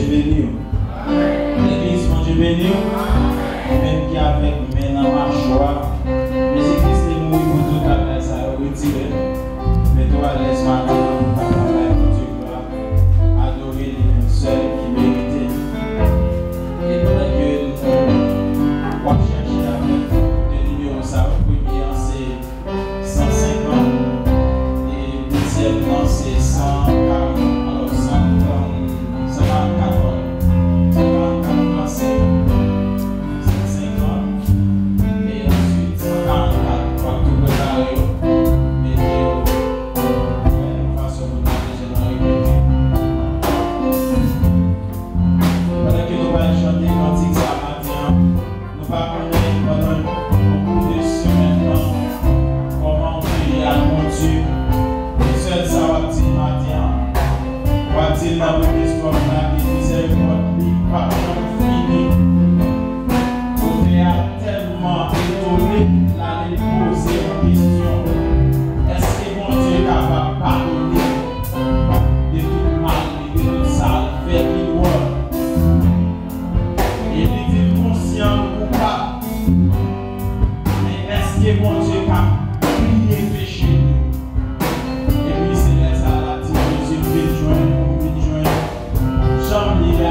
Dieu béni. L'église, mon Dieu béni. Même qui avec maintenant ma joie. Jésus-Christ est mort pour tout à l'heure, ça a retiré. Mais toi, laisse-moi pour ta parole, mon Dieu, gloire. Adorer les mêmes seul qui méritent. Et pendant que nous va chercher avec le numéro, ça va premier, c'est 150. Et deuxièmement, c'est 140. Alors 144. 144, c'est 150. Et ensuite 144 pour tout préparer. Mettez-vous de façon pour nous déjà répéter. Pendant que nous allons chanter cantique ça matin, nous ne connaissons pendant beaucoup de semaines comment prier à mon Dieu. Seul ça va dire matin. Va dire dans mon histoire là qui disait votre pas fini. Vous êtes tellement étonné d'aller poser une question. Est-ce que mon Dieu est capable de pardonner de tout le mal, de tout ça, fait qu'il voit? Et il est conscient ou pas. Mais est-ce que mon Dieu est capable de plier péché nous? Et puis c'est là ça la petite Jésus fait joindre, Jean il a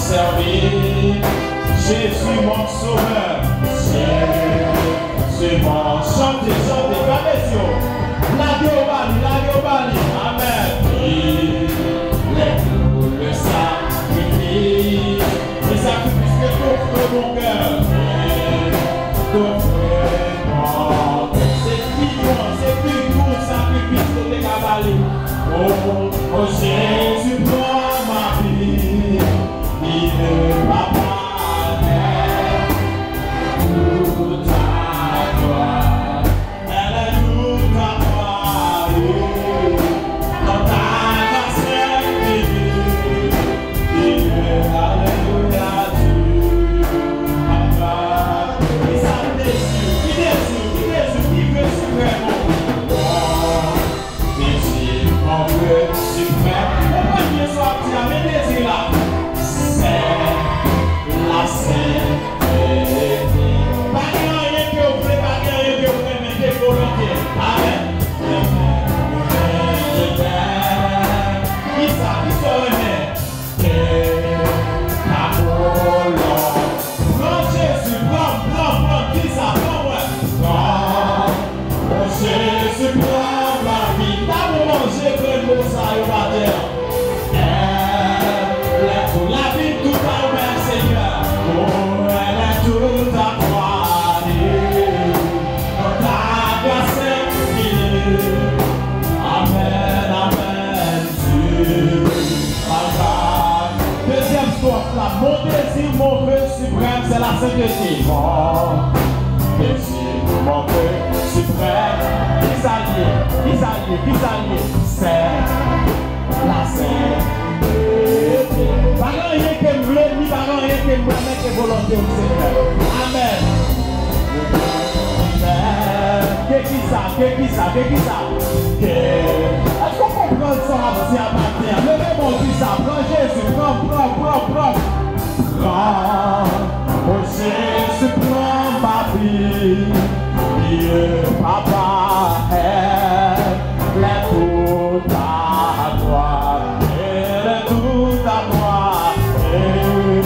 servir. Jésus mon sauveur. Jésus mon chantez, chantez, Galesio. La Diobali. Amen. Il est tout le sacrifice. Le sacrifice que t'offre mon cœur. T'offre mon cœur. C'est plus tout sacrifice que t'es cavalé. Oh Jésus, prends ma vie. Il est papa. C'est la sainteté. Mon désir, mon vœu suprême, Isaïe, c'est la sainteté. Pas rien que me voulait, ni pas rien que me mettre volonté au Seigneur. Amen. Qu'est-ce qui ça? Est-ce qu'on comprend ça à matin? Levez mon Dieu, ça. Prends Jésus, prends. Oh Jésus, prends ma vie. Dieu, Papa, elle est tout à toi. Elle est tout à toi. Et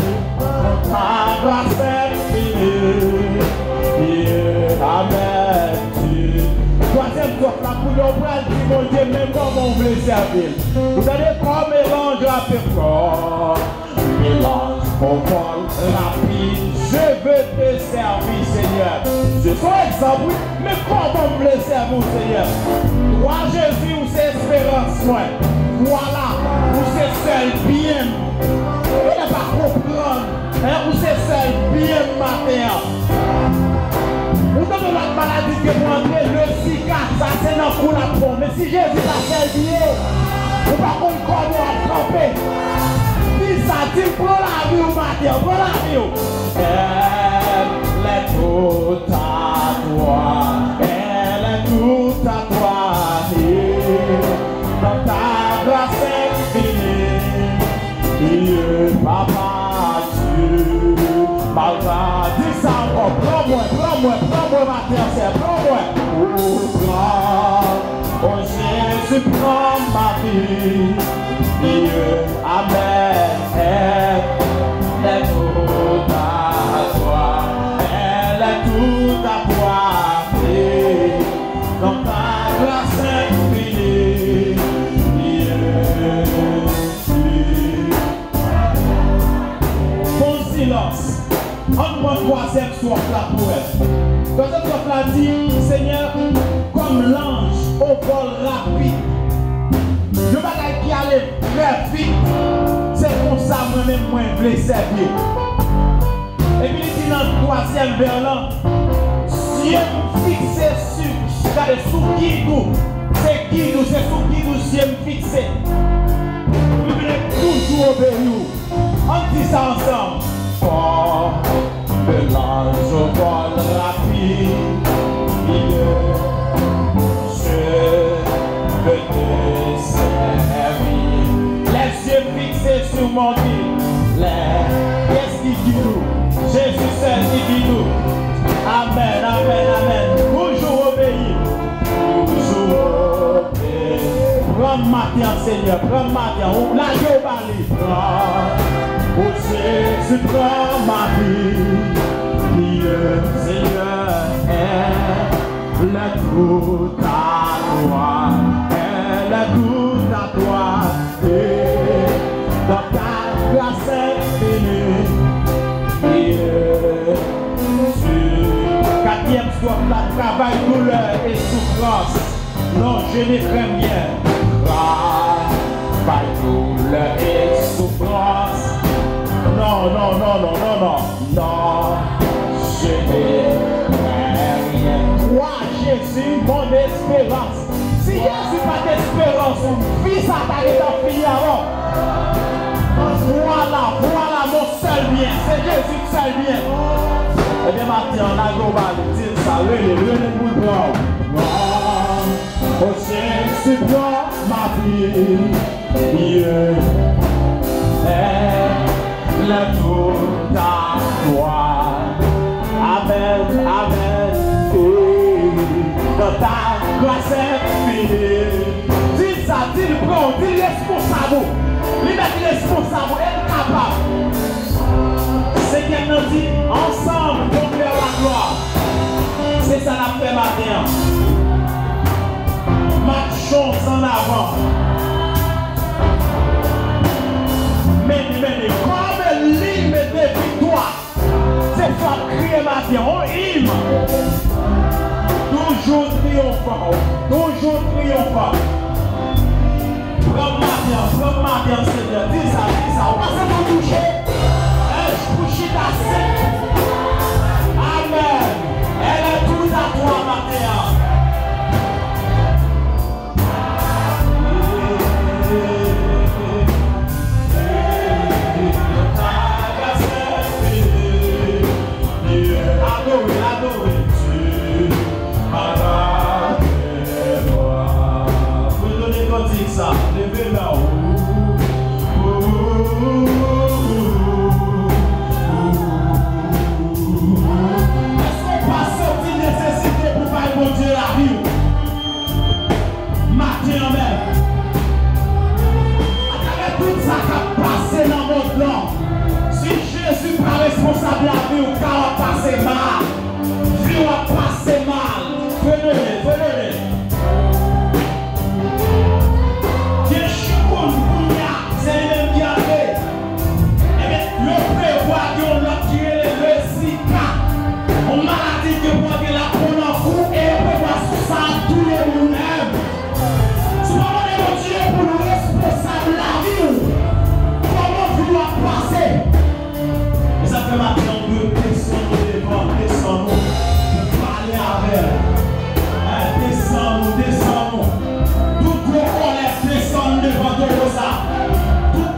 ta grâce est finie. Dieu, Amen. Troisième fois, la couleur bras dit mon Dieu, même comment on veut servir. Vous allez prendre mélange à faire mélange, mon vol rapide, je veux te servir, Seigneur. Je suis exemple, oui, mais comment me le servir, Seigneur? Toi, Jésus, où c'est espérance, moi. Voilà, où c'est seul bien. Il n'a pas comprendre, où c'est seul bien matin. Vous avez la maladie que vous entrez, le cigare, ça c'est dans le coup la pompe. Mais si Jésus l'a fait bien, vous ne pouvez pas comment tromper. Ça dit pour la vie au matin, pour la vie. Elle est tout à toi, elle est tout à toi. Dans ta grâce infinie, Dieu, Papa, Dieu, Papa, dis ça encore, prends-moi, matin, c'est prends-moi. Oh Jésus, prends ma vie. Dieu, Amen, elle est tout à toi, elle est tout à toi, et dans ta grâce infinie, Dieu. Bon silence, on prend troisième soif là pour elle. Troisième soif là dit, Seigneur, comme l'ange au vol rapide. Le bagage qui allait très vite, c'est pour ça moi-même moi je voulais servir. Et puis il dit dans le troisième vers là, si je me fixe sous guidou, c'est sous guidou si je me fixe. Vous voulez toujours obéir. On dit ça ensemble. Oh, de l'ange au vol rapide, je veux te servir. Les yeux fixés sur mon guide. Qu'est-ce qui dit nous? Jésus seul qui dit nous. Amen, amen, amen. Toujours obéir. Toujours obéir. Prends matin, Seigneur. Prends matin. La Dieu va aller. Prends. tu prends ma vie. Seigneur, elle est tout à toi, elle est tout à toi, et dans ta grâce infinie, quatrième soir, la travail, douleur et souffrance, non, je ne crains rien, travail, douleur et souffrance, non, non, non, non, non, non, non. Je n'ai rien. Toi, Jésus, mon espérance. Si Jésus n'a pas d'espérance, vie ça t'arrête à finir avant. Voilà mon seul bien. C'est Jésus le seul bien. Eh bien, maintenant, la globale, dit ça, le boule blanc. Oh, Jésus, prends ma vie. Dieu est le tout à toi. Amen, amen, dans ta grâce infinie. Dis ça, dis le prend, dis le responsable. Il est responsable, il est capable. Seigneur nous dit, ensemble, pour faire la gloire. C'est ça la fait matin. Marchons en avant. Mais comme l'hymne de victoire. C'est pas crier matin, on hymne. Toujours triomphant, toujours triomphant. Prends matin, Seigneur, dis ça, on va se toucher. Je couche ta scène. Amen. Elle est tout à toi, matin. Ça, levez là-haut. Est-ce qu'on passe sortir nécessité pour faire bon Dieu la vie? Matin même. Avec tout ça qui a passé dans mon plan, si Jésus prend responsable de la vie, ou quand on passe mal, vie on passe mal, venez. C'est même bien fait. Eh bien, le prévoir qu'on a tiré le Zika. On m'a dit que moi, la prendre en coup et on va ça tout le monde aime. Si on est mon Dieu pour nous responsables de la vie, comment vous doit passer? Et ça fait maintenant que descendons devant, descendons pour parler avec elle. Descendons. Tout le monde descend devant tout ça.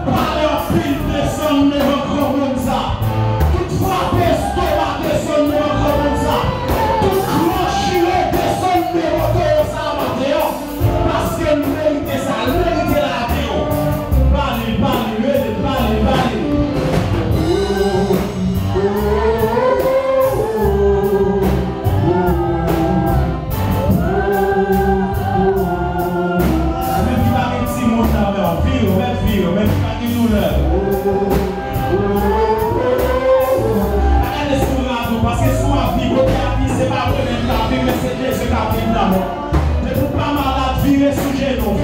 Parler en pile, descendre devant comme ça. Toute frappe estomac, descendre devant comme ça. Toute clochille, descendre devant comme ça, Mathéo. Parce que nous méritons ça, nous méritons la vie. Parlez. Même qui va mettre si mon temps, vire, même qui parce que soit vie, c'est pas problème la vie, mais c'est Jésus qui a fait d'abord. Ne vous pas malade, virez sous genoux.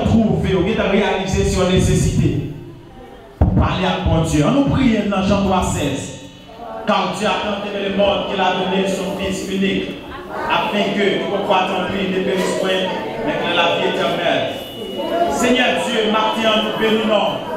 Trouver, ou bien réaliser sur nécessité. Parler à mon Dieu. On nous prie dans Jean 3,16. Car Dieu a tant aimé le monde qu'il a donné son Fils unique, afin que nous croyons en lui ne périsse point, mais que la vie éternelle. Seigneur Dieu, matin, nous bénissons.